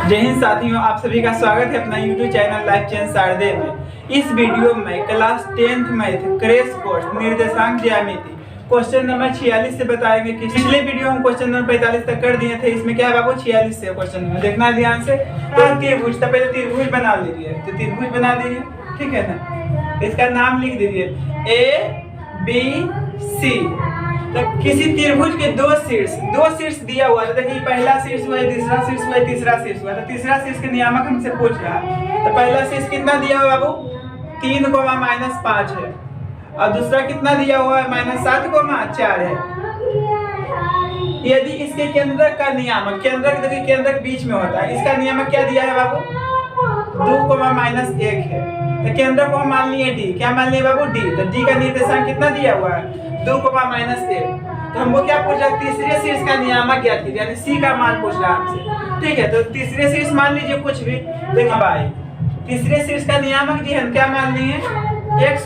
जय हिंद साथियों, आप सभी का स्वागत है अपना YouTube चैनल लाइफ चेंज शारदे में। इस वीडियो में class 10th math crash course निर्देशांक ज्यामिति क्वेश्चन नंबर 46 से बताएंगे कि पिछले वीडियो हम क्वेश्चन नंबर 45 तक कर दिए थे। इसमें क्या है बाबू 46 से क्वेश्चन में देखना ध्यान से। तो त्रिभुज, तो पहले त्रिभुज बना लीजिए, तो त्रिभुज बना दीजिए, ठीक है ना। इसका नाम लिख दीजिए ABC। तो किसी त्रिभुज के दो शीर्ष दिया हुआ है। देखिए पहला शीर्ष हुआ है, दूसरा शीर्ष हुआ है, तीसरा शीर्ष हुआ है। तो तीसरा शीर्ष के नियामक हमसे पूछ रहा है। तो पहला शीर्ष कितना दिया हुआ बाबू 3, -5 है। और दूसरा कितना दिया हुआ है -7, 4 है। यदि इसके केंद्रक का नियामक, केंद्रक देखिए केंद्रक बीच में होता है, इसका नियामक क्या दिया है बाबू 2, -1 है। तो केंद्र को हम मान लिए D। क्या मान लिए बाबू D। तो D का निर्देशांक कितना दिया हुआ है 2, -1। तो हमको क्या पूछ रहा है तीसरे शीर्ष का नियामक ज्ञात कीजिए, यानी C का मान पूछ रहा है हमसे। ठीक है, तो तीसरे शीर्ष मान लीजिए कुछ भी। देखिए बाई तीसरे शीर्ष का नियामक जी हम क्या मान लिए x,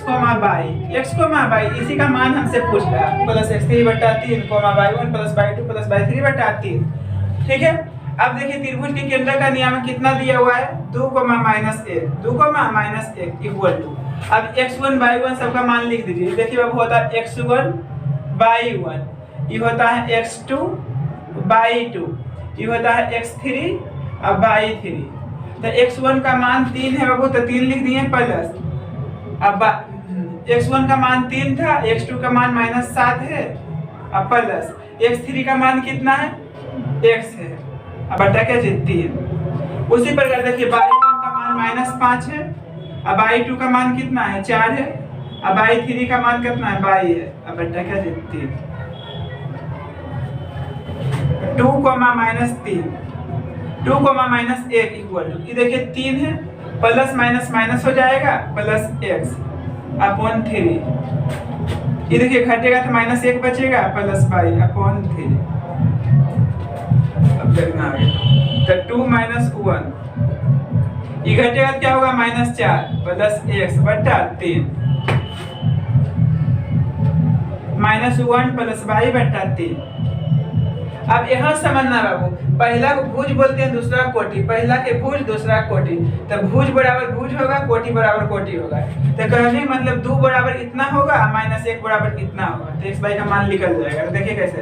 y, इसी का मान हमसे पूछ रहा है। +x3/3, y1 + y2 + y3/3। ठीक है, अब देखिए त्रिभुज के केंद्र का नियामक कितना दिया हुआ है 2, -1 इक्वल टू। अब x1 y1 सबका मान लिख दीजिए। देखिए अब होता है x1 y1, ये होता है x2 y2, ये होता है x3 और y3। तो x1 का मान 3 है बाबू, तो 3 लिख दिए प्लस। अब x1 का मान 3 था, x2 का मान -7 है, अब प्लस x3 का मान कितना है x है, अब बटा क्या 3। उसी प्रकार देखिए y1 का मान -5 है, अब y2 का मान कितना है 4 है, अब y3 का मान कितना है y है, अब बटा क्या 3। 2, -3, 2, -1 इक्वल टू, ये देखिए 3 है, प्लस माइनस हो जाएगा +x/3। ये देखिए घटेगा तो -1 बचेगा +y/3। अब देखना आगे, तो 2 - 1 ये घटेगा क्या होगा -4 +x/3 -1 +y/3। अब यहाँ समझना बाबू, पहला को भुज बोलते हैं, दूसरा कोटि। पहला के भुज, दूसरा कोटि। तो भुज बराबर भुज होगा, कोटि बराबर कोटि होगा। तो कहने मतलब 2 बराबर इतना होगा, -1 बराबर इतना होगा। तो x/y का मान निकल जाएगा। तो देखिए कैसे,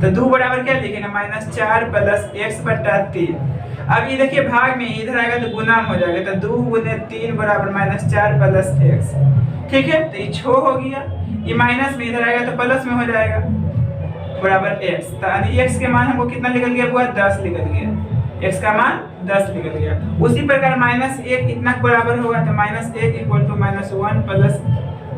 तो 2 बराबर क्या लिखेंगे -4 + x/3। अब ये देखिए भाग में इधर आएगा तो गुना हो जाएगा। तो 2 × 3 = -4 + x। ठीक है, तो ये छो हो गया, ये माइनस में इधर आएगा तो प्लस में हो जाएगा बराबर x। तो x के मान हमको कितना निकल गया हुआ 10 निकल गया, x का मान 10 निकल गया। उसी प्रकार -1 इतना बराबर होगा, तो -1 = -1 +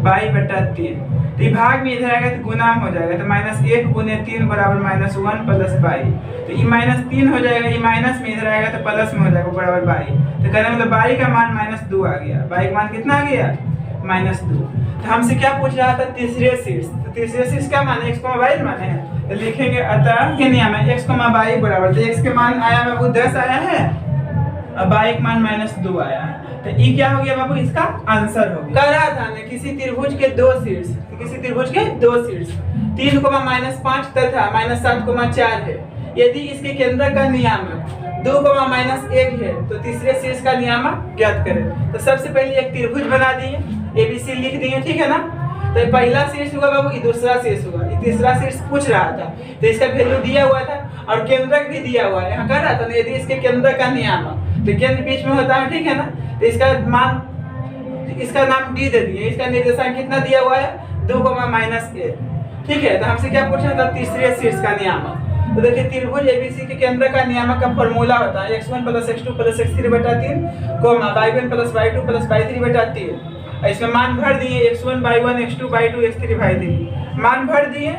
y/3। तो भाग में इधर आएगा तो गुना हो जाएगा। तो -1 × 3 = -1 + y। तो ये -3 हो जाएगा, ये माइनस में इधर आएगा तो प्लस में हो जाएगा बराबर y। तो कहने मतलब y का मान -2 आ गया। y का मान कितना आ गया -2। तो हमसे क्या पूछ रहा था तीसरे शीर्ष। तो तीसरे शीर्ष क्या माने x, y माने हैं। तो लिखेंगे अतः के नियम है x, y बराबर, तो x के मान आया बाबू 10 आया है, और y का मान -2 आया है। तो ये क्या हो गया बाबू, इसका आंसर हो गया। कह रहा था ना किसी त्रिभुज के दो शीर्ष, किसी त्रिभुज के दो शीर्ष 3, -5 तथा -7, 4 है। यदि इसके केंद्र का नियामक 2, -1 है, तो तीसरे शीर्ष का नियामक ज्ञात करें। तो सबसे पहले एक त्रिभुज बना दिए, ABC लिख दिए, ठीक है ना। तो पहला शीर्ष हुआ बाबू, ये दूसरा शीर्ष हुआ, ये तीसरा शीर्ष पूछ रहा था। तो इसका वैल्यू दिया हुआ था और केंद्रक भी दिया हुआ है। यहाँ कह रहा था ना यदि इसके केंद्र का नियामक, तो केंद्र बीच में होता है, ठीक है ना। तो इसका मान, इसका नाम D दे दिए। इसका निर्देशांक कितना दिया हुआ है 2, -1। ठीक है, तो हमसे क्या पूछा था तीसरे शीर्ष का नियामक। तो देखिए त्रिभुज ABC के केंद्र का नियामक का फॉर्मूला होता है x1 + x2 + x3/3, y1 + y2 + y3/3। इसमें मान भर दिए x1 y1 x2 y2 x3 y3 मान भर दिए।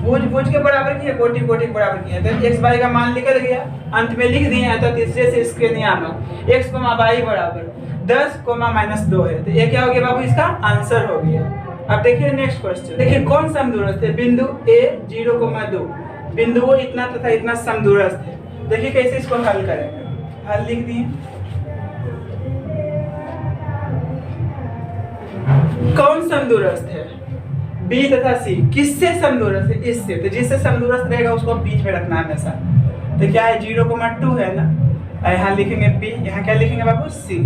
भुज के बराबर किए, कोटि के बराबर किए। तो x y का मान निकल गया, अंत में लिख दिए। तो तीसरे शीर्ष के नियामक x, y बराबर 10, -2 है। तो ये क्या हो गया बाबू, इसका आंसर हो गया। अब देखिए नेक्स्ट क्वेश्चन। देखिए कौन समदूरस्थ है, बिंदु A 0,2, बिंदुओं इतना तथा इतना समदूरस्थ है। देखिए कैसे इसको हल करेंगे। हल लिख दिए, कौन समदूरस्थ है B तथा C। किससे समदूरस्थ है, इससे। तो जिससे समदूरस्थ रहेगा उसको बीच में रखना हमेशा। तो क्या है 0,2 है ना, और यहाँ लिखेंगे बी, यहाँ क्या लिखेंगे बाबू सी।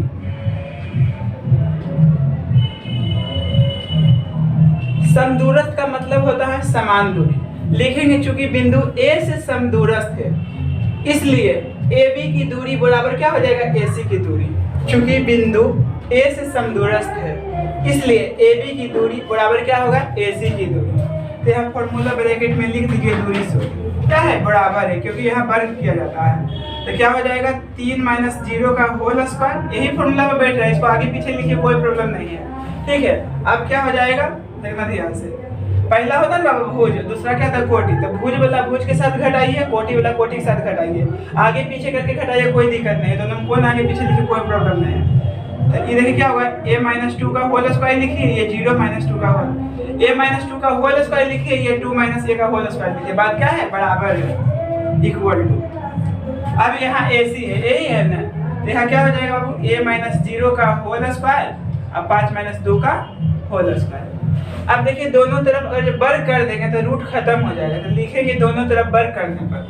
समदूरस्थ का मतलब होता है समान दूरी। लिखेंगे चूंकि बिंदु ए से समदूरस्थ है इसलिए ए बी की दूरी बराबर क्या हो जाएगा ए सी की दूरी। चूंकि बिंदु ए से समदूरस्थ है इसलिए ए बी की दूरी बराबर क्या होगा ए सी की दूरी। तो यहाँ फॉर्मूला ब्रैकेट में लिख दीजिए दूरी से क्या है बराबर है, क्योंकि यहाँ वर्ग किया जाता है। तो क्या हो जाएगा 3 माइनस 0 का होल स्क्वायर। यही फॉर्मूला में बैठ रहा है, इसको आगे पीछे लिखिए कोई प्रॉब्लम नहीं है। ठीक है, अब क्या हो जाएगा देखना ध्यान से। पहला होता है ना भुज, दूसरा क्या था कोटि। तो भुज वाला भुज के साथ घटाइए, कोटि वाला कोटि के साथ घटाइए, आगे पीछे करके घटाइए, कोई दिक्कत नहीं है। तो हम कौन आगे पीछे लिखिए कोई प्रॉब्लम नहीं है। तो ये देखिए क्या होगा a माइनस 2 का होल स्क्वायर लिखिए, ये 0 माइनस 2 का होल, a माइनस 2 का होल स्क्वायर लिखिए, ये 2 माइनस a का होल स्क्वायर लिखिए। बात क्या है बराबर है, इक्वल टू। अब यहाँ ac है, यही है ना। तो यहाँ क्या हो जाएगा बाबू a माइनस 0 का होल स्क्वायर अब 5 माइनस 2 का होल स्क्वायर। अब देखिए दोनों तरफ अगर वर्ग कर देंगे तो रूट खत्म हो जाएगा। तो लिखेंगे दोनों तरफ वर्ग करने पर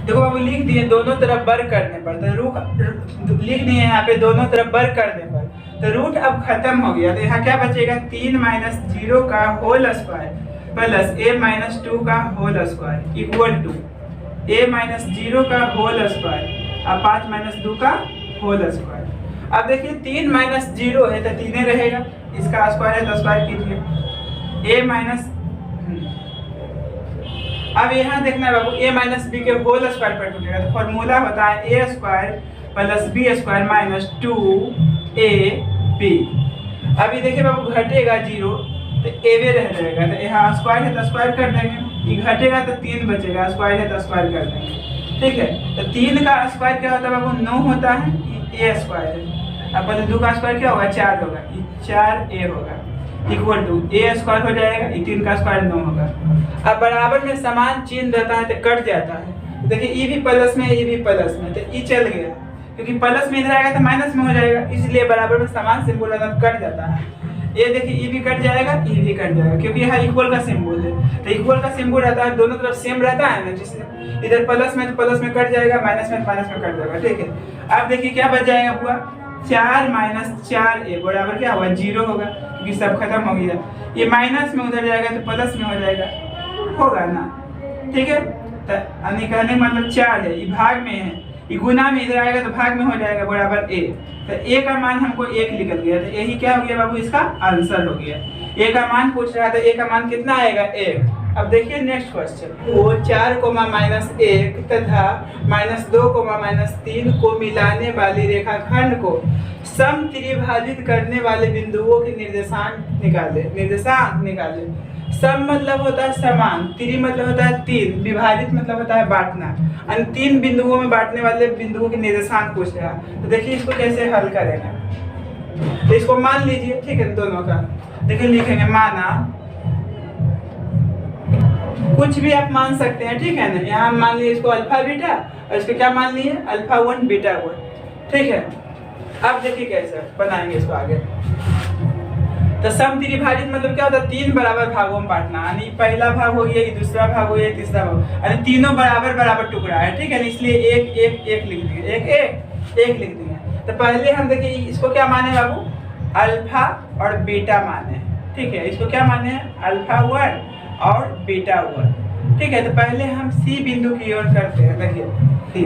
देखो बाबू लिख दिए दोनों तरफ वर्ग करने पर। तो रूट लिख दिए यहाँ पे दोनों तरफ वर्ग करने पर, तो रूट अब खत्म हो गया। तो यहाँ क्या बचेगा 3 माइनस 0 का whole square plus a minus 2 का whole square equal to a minus 0 का होल स्क्वायर अब 5 माइनस 2 का होल स्क्वायर। अब देखिए 3 माइनस 0 है तो 3 रहेगा, इसका स्क्वायर है तो स्क्वायर कीजिए। a माइनस अब यहाँ देखना है बाबू a माइनस बी के होल स्क्वायर पर टूटेगा। तो फॉर्मूला होता है a square plus B square minus 2ab। अभी देखिए बाबू घटेगा 0 तो a वे रह जाएगा। तो यहाँ स्क्वायर है तो स्क्वायर कर देंगे, ये घटेगा तो 3 बचेगा, स्क्वायर है तो स्क्वायर कर देंगे। ठीक है, तो 3 का स्क्वायर क्या होता है बाबू 9 होता है, ये a स्क्वायर है। अब पहले 2 का स्क्वायर क्या होगा 4 होगा, ये 4a होगा इक्वल टू a स्क्वायर हो जाएगा, 3 का स्क्वायर 9 होगा। अब बराबर में समान चिन्ह रहता है तो कट जाता है। देखिए ई भी प्लस में ई भी प्लस में, तो ई चल गया क्योंकि प्लस में इधर आएगा तो माइनस में हो जाएगा, इसलिए बराबर में समान सिंबल रहता है कट जाता है। ये देखिए ई भी कट जाएगा ई भी कट जाएगा क्योंकि यहाँ इक्वल का सिंबल है। तो इक्वल का सिंबल रहता है दोनों तरफ सेम रहता है ना, जिससे इधर प्लस में तो प्लस में कट जाएगा, माइनस में माइनस में कट जाएगा। ठीक है, अब देखिए क्या बच जाएगा पूरा 4 माइनस 4a बराबर क्या होगा 0 होगा क्योंकि सब खत्म हो गया। ये माइनस में उधर जाएगा तो प्लस में हो जाएगा, होगा ना। ठीक है, तो कहने मतलब 4 है, ये भाग में है, ये गुना में इधर आएगा तो भाग में हो जाएगा बराबर a। तो a का मान हमको 1 निकल गया, तो यही क्या हो गया बाबू इसका आंसर हो गया। a का मान पूछ रहा था, a का मान कितना आएगा 1। अब देखिए नेक्स्ट क्वेश्चन, वो 4 माइनस 1 तथा माइनस 2 माइनस 3 को मिलाने वाली रेखाखंड को सम त्रिभाजित करने वाले बिंदुओं के निर्देशांक निकाले। सम मतलब होता है समान, त्रि मतलब होता है 3, विभाजित मतलब होता है बांटना, और 3 बिंदुओं में बांटने वाले बिंदुओं के निर्देशांक पूछ रहा। तो देखिए इसको कैसे हल करेंगे। तो इसको मान लीजिए, ठीक है, दोनों का देखिए लिखेंगे माना, कुछ भी आप मान सकते हैं, ठीक है ना। यहाँ मान लिए इसको अल्फा बीटा और इसको क्या मान लिए अल्फा 1 बीटा 1। ठीक है, अब देखिए कैसे बनाएंगे इसको आगे। तो सम त्रिभाजित मतलब क्या होता है 3 बराबर भागों में बांटना, यानी पहला भाग हो गया, ये दूसरा भाग हो गया, तीसरा भाग, यानी तीनों बराबर बराबर टुकड़ा है। ठीक है, इसलिए 1 1 1 लिख दिए, 1 1 1 लिख दिए। तो पहले हम देखिए इसको क्या माने बाबू अल्फा और बीटा माने। ठीक है, इसको क्या माने अल्फा 1 और बीटा 1। ठीक है, तो पहले हम सी बिंदु की ओर करते हैं। देखिए सी,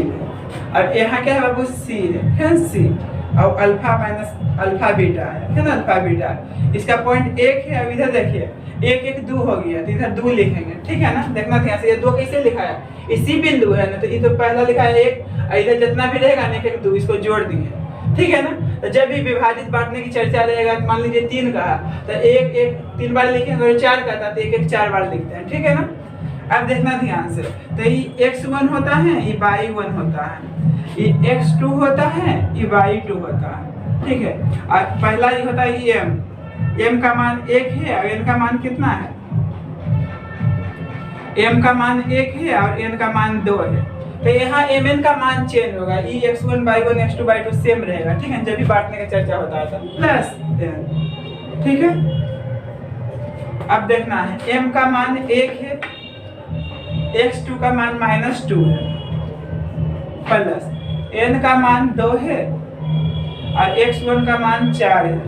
अब यहाँ क्या है बाबू सी है, सी और अल्फा माइनस अल्फा बीटा है ना, अल्फा बीटा। इसका पॉइंट 1 है। अब इधर देखिए 1 1 2 हो गया, तो इधर 2 लिखेंगे। ठीक है ना, देखना ध्यान से, ये 2 कैसे लिखा है, इसी बिंदु है ना, तो ये तो पहला लिखा है 1, इधर जितना भी रहेगा ना 1 1 2 इसको जोड़ दिए। ठीक है ना, तो जब भी विभाजित बांटने की चर्चा रहेगा, मान लीजिए 3 कहा तो 1 1 3 बार लिखेंगे, और 4 का था तो 1 1 4 बार लिखते हैं। ठीक है ना, अब देखना ध्यान से, तो ये x1 होता है, ये y1 होता है, ये x2 होता है, ये y2 होता है। ठीक है, और पहला ये होता है m का मान 1 है और n का मान कितना है, m का मान 1 है और n का मान 2 है। तो यहाँ mn का मान चेंज होगा, ये x1 y1 x2 y2 same रहेगा। ठीक है, जब भी बांटने का चर्चा होता है प्लस n। ठीक है। अब देखना है m का मान 1 है, x2 का मान -2 है, प्लस n का मान 2 है और x1 का मान 4 है।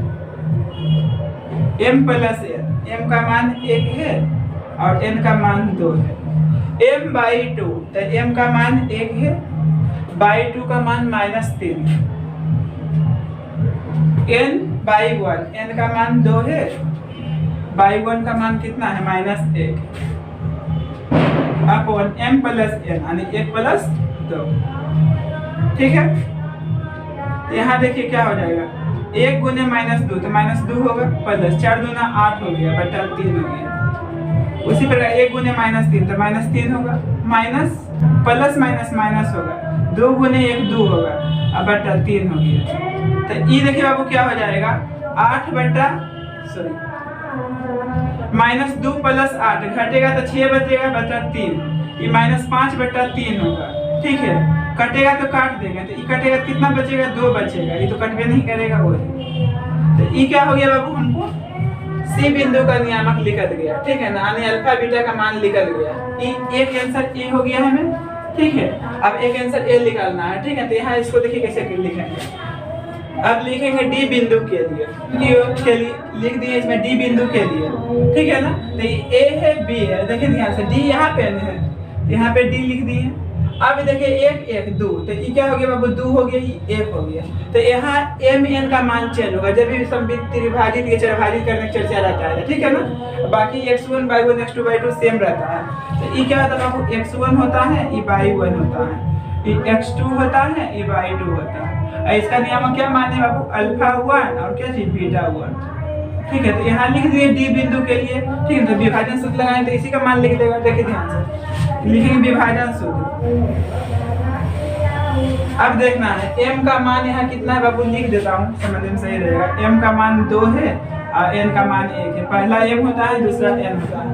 m प्लस n, m का मान 1 है और n का मान 2 है। m/2, तो m का मान 1 है, /2 का मान -3 है। n/1, n का मान 2 है, /1 का मान कितना है -1, अपॉन m प्लस n यानी 1 प्लस 2। ठीक है, यहाँ देखिए क्या हो जाएगा, 1 गुने -2 तो -2 होगा, प्लस 4 दूना 8 हो गया, बटा 3 हो गया। उसी प्रकार 1 गुने -3 तो -3 होगा, माइनस प्लस माइनस माइनस होगा, 2 गुने 1 2 होगा, अब बटा 3 हो गया। तो ये देखिए बाबू क्या हो जाएगा, 8 बटा -2 प्लस 8 घटेगा तो 6 बचेगा, बटा 3, ये -5 बटा 3 होगा। ठीक है, कटेगा तो काट देगा, तो ये कटेगा तो कितना बचेगा, 2 बचेगा, ये तो कटवे नहीं करेगा वही। तो ये क्या हो गया बाबू, हमको सी बिंदु का नियामक निकल गया। ठीक है ना, यानी अल्फा बीटा का मान निकल गया। एक आंसर ए हो गया हमें। ठीक है, अब एक आंसर ए निकालना है। ठीक है, तो यहाँ इसको देखिए कैसे लिखेंगे। अब लिखेंगे डी बिंदु के लिए, लिख दिए इसमें डी बिंदु के लिए। ठीक है ना, तो ए है बी है, देखिए ध्यान से, डी यहाँ पे है, यहाँ पे डी लिख दिए। अब देखिए 1 1 2, तो ये क्या हो गया बाबू, 2 हो गया, ये 1 हो गया। तो यहाँ m n का मान चेंज होगा जब भी समवित त्रिभाजित के चरभाजित करने की चर्चा रहता है। ठीक है ना, बाकी x1/1 x2/2 सेम रहता है। तो ये क्या होता है बाबू, x1 होता है, ये y1 होता है, ये x2 होता है, ये y2 होता है। और इसका नियामक क्या माने बाबू, अल्फा 1 और क्या चीज बीटा 1। ठीक है, तो यहाँ लिख दिए डी बिंदु के लिए। ठीक है, तो विभाजन सूत्र लगाएं तो इसी का मान लिख देगा। देखिए ध्यान से लिखेंगे विभाजन सूत्र। अब देखना है m का मान यहाँ कितना है बाबू, लिख देता हूँ, समझने में सही रहेगा। m का मान 2 है और n का मान 1 है, पहला m होता है, दूसरा n होता है।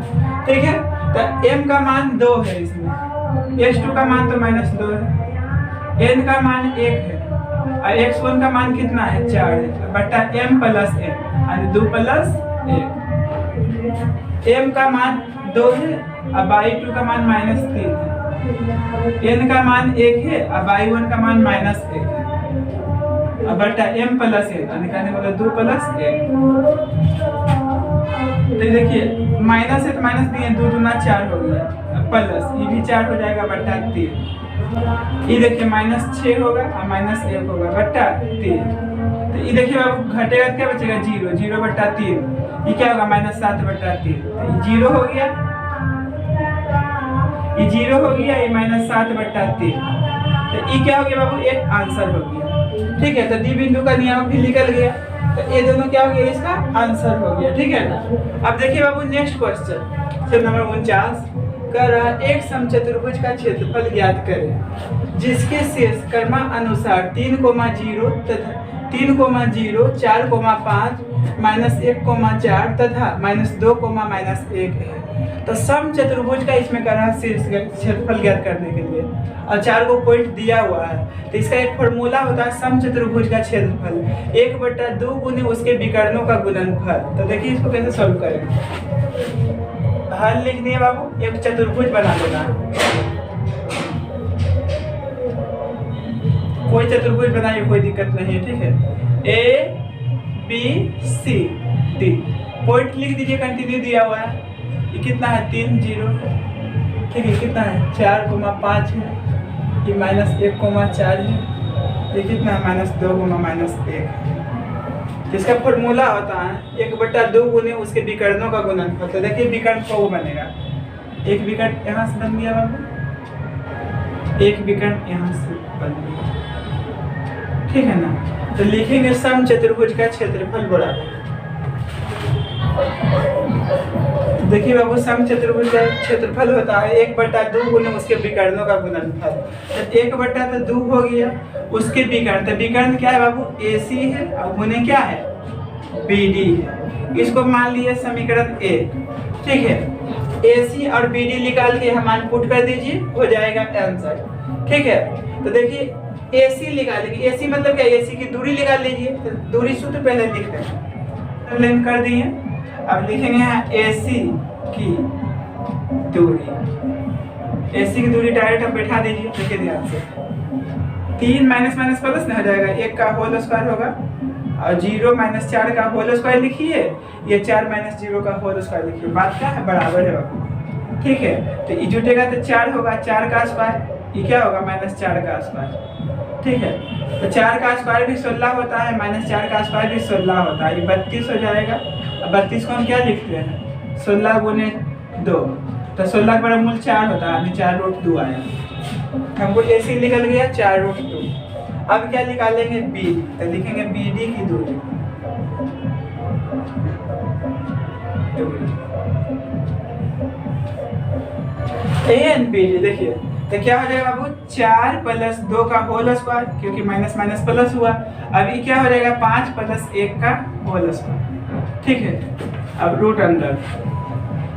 ठीक है, तो m का मान 2 है, इसमें x2 का मान तो -2 है, n का मान 1 है और x1 का मान कितना है, 4 है, बटा m प्लस n यानी 2 प्लस 1। m का मान 2 है और y2 का मान -3 है, n का मान 1 है और y1 का मान -1 है, अब बटा m प्लस 1 यानी कहने वाला 2 प्लस 1। तो देखिए माइनस है तो माइनस दिए, 2 दूना 4 हो गया, प्लस ये भी 4 हो जाएगा, बटा 3। ये देखिए -6 होगा और -1 होगा, बटा 3। तो ये देखिए बाबू घटेगा क्या बचेगा, 0, 0 बटा 3, ये क्या होगा, -7 बटा 3। तो ये 0 हो गया, ये 0 हो गया, ये -7 बटा 3। तो ये क्या हो गया बाबू, एक आंसर हो गया। ठीक है, तो डी बिंदु का नियामक भी निकल गया, तो ये दोनों क्या हो गया, इसका आंसर हो गया। ठीक है ना। अब देखिए बाबू नेक्स्ट क्वेश्चन नंबर 49 कर रहा, एक समचतुर्भुज का क्षेत्रफल ज्ञात करें जिसके शीर्ष क्रमानुसार 3,0 तथा 3,0 4,5 -1,4 तथा -2,-1 है। तो समचतुर्भुज का इसमें कर रहा शीर्ष क्षेत्रफल ज्ञात करने के लिए, और 4 को पॉइंट दिया हुआ है। तो इसका एक फॉर्मूला होता है समचतुर्भुज का क्षेत्रफल 1/2 गुने उसके विकर्णों का गुणनफल। तो देखिए इसको कैसे सॉल्व करेंगे। हल लिख दिए बाबू, एक चतुर्भुज बना लेना, कोई चतुर्भुज बनाइए, कोई दिक्कत नहीं है। ठीक है, A B C D, point लिख दीजिए, कंटिन्यू दिया हुआ है। ये कितना है, 3 0। ठीक है, कितना है, 4,5 है, ये -1,4 है, ये कितना है, -2,-1। इसका फॉर्मूला होता है 1/2 गुने उसके विकर्णों का गुणनफल। तो देखिए विकर्ण को वो बनेगा, एक विकर्ण यहाँ से बन गया बाबू, एक विकर्ण यहाँ से बन गया। ठीक है ना, तो लिखेंगे समचतुर्भुज का क्षेत्रफल बराबर, देखिए बाबू समचतुर्भुज का क्षेत्रफल होता है 1/2 गुने उसके विकर्णों का गुणनफल। तो 1/2 हो गया उसके विकर्ण, तो विकर्ण क्या है बाबू, AC है और गुने क्या है, BD है। इसको मान लिए समीकरण 1। ठीक है, AC और BD निकाल के हम मान पुट कर दीजिए, हो जाएगा आंसर। ठीक है, तो देखिए AC निकालेंगे, AC मतलब क्या, AC की दूरी निकाल लीजिए। तो दूरी सूत्र पहले लिख दें, लेन कर दिए। अब लिखेंगे यहाँ AC की दूरी, AC की दूरी डायरेक्ट आप बैठा दीजिए, देखिए ध्यान से 3 माइनस माइनस प्लस नहीं हो जाएगा, 1 का होल स्क्वायर होगा और 0 माइनस 4 का होल स्क्वायर लिखिए, ये 4 माइनस 0 का होल स्क्वायर लिखिए, बात क्या है बराबर है बाबू। ठीक है, तो ये जुटेगा तो 4 होगा, 4 का स्क्वायर, ये क्या होगा माइनस 4 का स्क्वायर। ठीक है, तो 4 का स्क्वायर भी 16 होता है, माइनस 4 का स्क्वायर भी 16 होता है, ये 32 हो जाएगा। अब 32 को हम क्या लिखते हैं 16 गुने 2, तो 16 का वर्गमूल 4 होता है, 4√2 आया, हमको AC निकल गया 4√2। अब क्या निकालेंगे BD, तो लिखेंगे BD की दूरी, BD देखिए तो क्या हो जाएगा बाबू 4 प्लस 2 का होल स्क्वायर, क्योंकि माइनस माइनस प्लस हुआ। अब ये क्या हो जाएगा 5 प्लस 1 का होल स्क्वायर। ठीक है, अब रूट अंदर,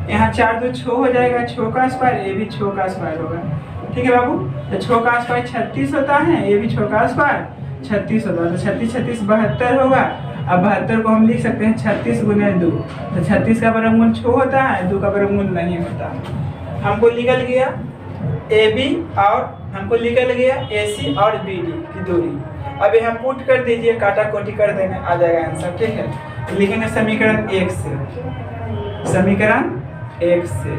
यहाँ 4 2 6 हो जाएगा, 6 का स्क्वायर, ये भी 6 का स्क्वायर होगा। ठीक है बाबू, तो 6 का स्क्वायर 36 होता है, ये भी 6 का स्क्वायर 36 होता है, तो 36 36 72 होगा। अब 72 को हम लिख सकते हैं 36 गुने 2, तो 36 का वर्गमूल 6 होता है, 2 का वर्गमूल नहीं होता। हमको निकल गया AB और हमको निकल गया AC और BD की दूरी। अब यहाँ पुट कर दीजिए, काटा कोटी कर देंगे, आ जाएगा आंसर। ठीक है, तो लिखेंगे समीकरण 1 से, समीकरण 1 से,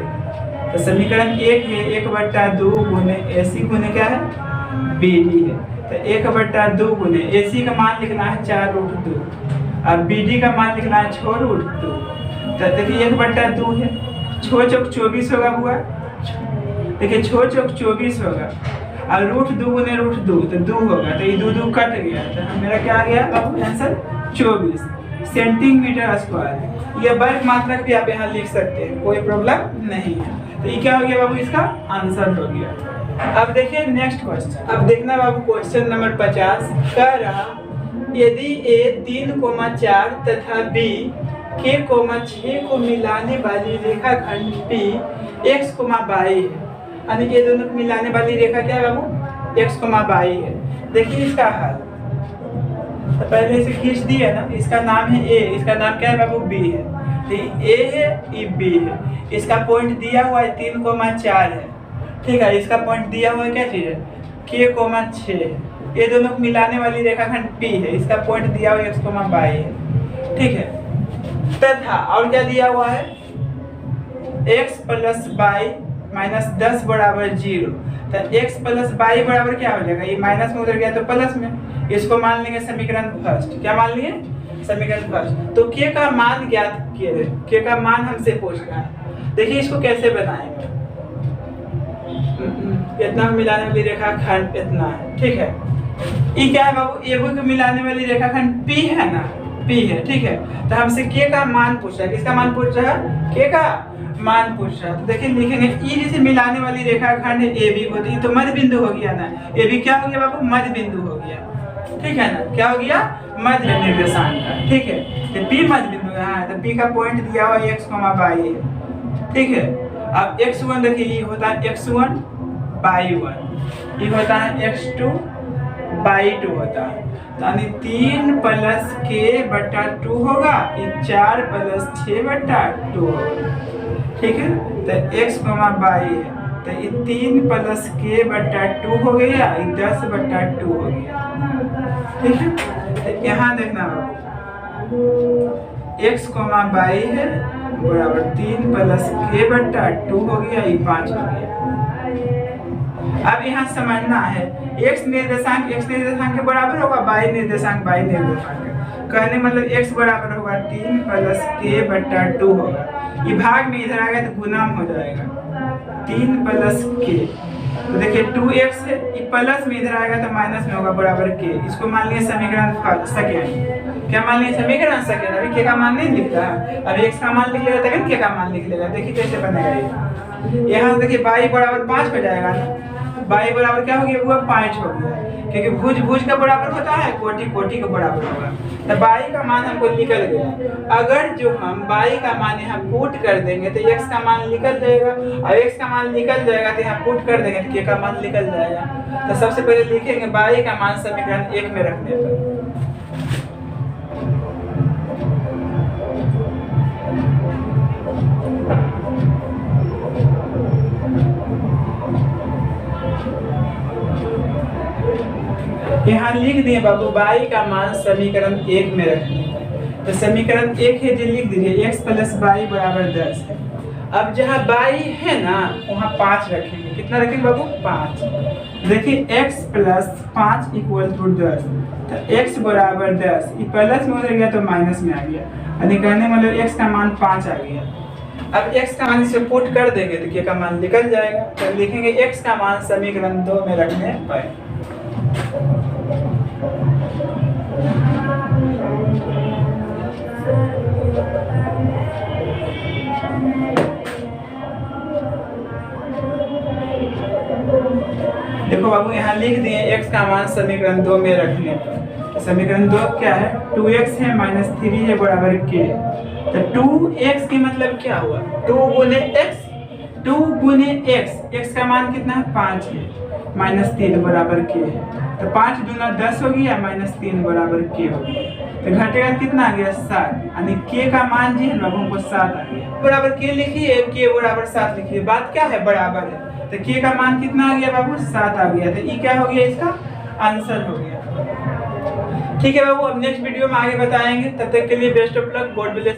तो समीकरण 1 है 1/2 गुने AC गुने क्या है BD है, तो 1/2 गुने AC का मान लिखना है 4√2 और BD का मान लिखना है 6√2। तो देखिए 1/2 है, 6 चौक 24 होगा हुआ, देखिए 6 चौक 24 होगा और √2 गुने √2 तो 2 होगा, तो ये 2 2 कट गया, तो मेरा क्या आ गया अब आंसर 24 सेंटीमीटर स्क्वायर। ये वर्ग मात्रक भी आप यहाँ लिख सकते हैं, कोई प्रॉब्लम नहीं है। तो ये क्या हो गया बाबू, इसका आंसर हो गया। अब देखिए नेक्स्ट क्वेश्चन, अब देखना बाबू क्वेश्चन नंबर 50 कह रहा यदि A 3,4 तथा B K,6 को मिलाने वाली रेखाखंड P X, Y है, यानी ये दोनों को मिलाने वाली रेखा क्या है बाबू X, Y है। देखिए इसका हल, तो पहले इसे खींच दिया ना, इसका नाम है A, इसका नाम क्या है बाबू B है, तो A है ये B है, इसका पॉइंट दिया हुआ है 3,4 है। ठीक है, इसका पॉइंट दिया हुआ है क्या चीज है K,6 है, ये दोनों को मिलाने वाली रेखाखंड P है, इसका पॉइंट दिया हुआ X, Y है। ठीक है, तथा और क्या दिया हुआ है x प्लस y माइनस 10 बराबर 0, तो x प्लस y बराबर क्या हो जाएगा, ये माइनस में उधर गया तो प्लस में, इसको मान लेंगे समीकरण फर्स्ट। क्या मान लिए समीकरण फर्स्ट। तो k का मान ज्ञात किए, k का मान हमसे पूछ रहा है। देखिए इसको कैसे बनाएंगे, इतना मिलाने वाली रेखाखंड इतना है। ठीक है, ये क्या है बाबू, ए को मिलाने वाली रेखाखंड P है ना, P है। ठीक है, तो हमसे k का मान पूछ रहा है, किसका मान पूछ रहा है k का मान पूछ रहा है। तो देखिए लिखेंगे ई जैसे मिलाने वाली रेखाखंड है AB को, तो ये तो मध्य बिंदु हो गया ना, AB क्या हो गया बाबू मध्य बिंदु हो गया। ठीक है ना, क्या हो गया मध्य निर्देशांक का। ठीक है, तो P मध्य बिंदु है, तो P का पॉइंट दिया हुआ x, y है। ठीक है, अब x1 देखिए ये होता है x1 y1, ये होता है x2 y2 होता है, यानी 3 प्लस k/2 होगा, ये 4 प्लस 6/2 होगा। ठीक है, तो x, y है, तो ये 3 प्लस k/2 हो गया, ये 10/2 हो गया। ठीक है, तो यहाँ देखना x, y है बराबर 3 प्लस k/2 हो गया, ये 5 हो गया। अब यहाँ समझना है x निर्देशांक के बराबर होगा, y निर्देशांक कहने मतलब x बराबर होगा 3 प्लस k/2 होगा, ये भाग में इधर आएगा तो गुना हो जाएगा 3 प्लस k, तो देखिए 2x है, ये प्लस में इधर आएगा तो माइनस में होगा बराबर k। इसको मान लिया समीकरण सेकेंड। क्या मान लिया समीकरण सेकेंड। अभी k का मान नहीं लिखता है, अभी x का मान लिख लेगा तभी k का मान लिख लेगा। देखिए कैसे बनेगा ये, यहाँ देखिए y बराबर 5 हो जाएगा ना, y बराबर क्या हो गया वो 5 हो गया, क्योंकि भुज भुज का बराबर होता है, कोटि कोटि का बराबर होगा। तो y का मान हमको निकल गया। अगर जो हम y का मान यहाँ पुट कर देंगे तो x का मान निकल जाएगा, और x का मान निकल जाएगा तो यहाँ पुट कर देंगे तो k का मान निकल जाएगा। तो सबसे पहले लिखेंगे y का मान समीकरण 1 में रखने पर, दिए बाबू y का मान समीकरण 1 में रखने। तो समीकरण 1 है जी, लिख दीजिए x प्लस y बराबर 10 है। अब जहाँ y है ना वहाँ 5 रखेंगे। कितना रखेंगे बाबू? 5। देखिए x प्लस 5 इक्वल टू 10। तो x बराबर 10, ये प्लस में उधर गया तो माइनस में आ गया, यानी कहने मतलब x का मान 5 आ गया। अब x का मान इसे पुट कर देंगे तो k का मान निकल जाएगा। तो लिखेंगे x का मान समीकरण 2 में रखने पर। देखो बाबू यहाँ लिख दिए x का मान समीकरण 2 में रखने पर। समीकरण 2 क्या है? 2x है माइनस 3 है बराबर k। तो 2x की मतलब क्या हुआ? 2 गुने x, x का मान कितना है? 5 है, माइनस 3 बराबर k है। तो 5 दूना 10 हो गया, माइनस 3 बराबर k हो गया। तो घटेगा कितना आ गया? 7, यानी k का मान जी है बाबू हमको 7 आ गया। बराबर k लिखिए, k बराबर 7 लिखिए। बात क्या है? बराबर है। तो k का मान कितना आ गया बाबू? 7 आ गया। तो ये क्या हो गया? इसका आंसर हो गया। ठीक है बाबू, अब नेक्स्ट वीडियो में आगे बताएंगे। तब तक के लिए best of luck, God bless.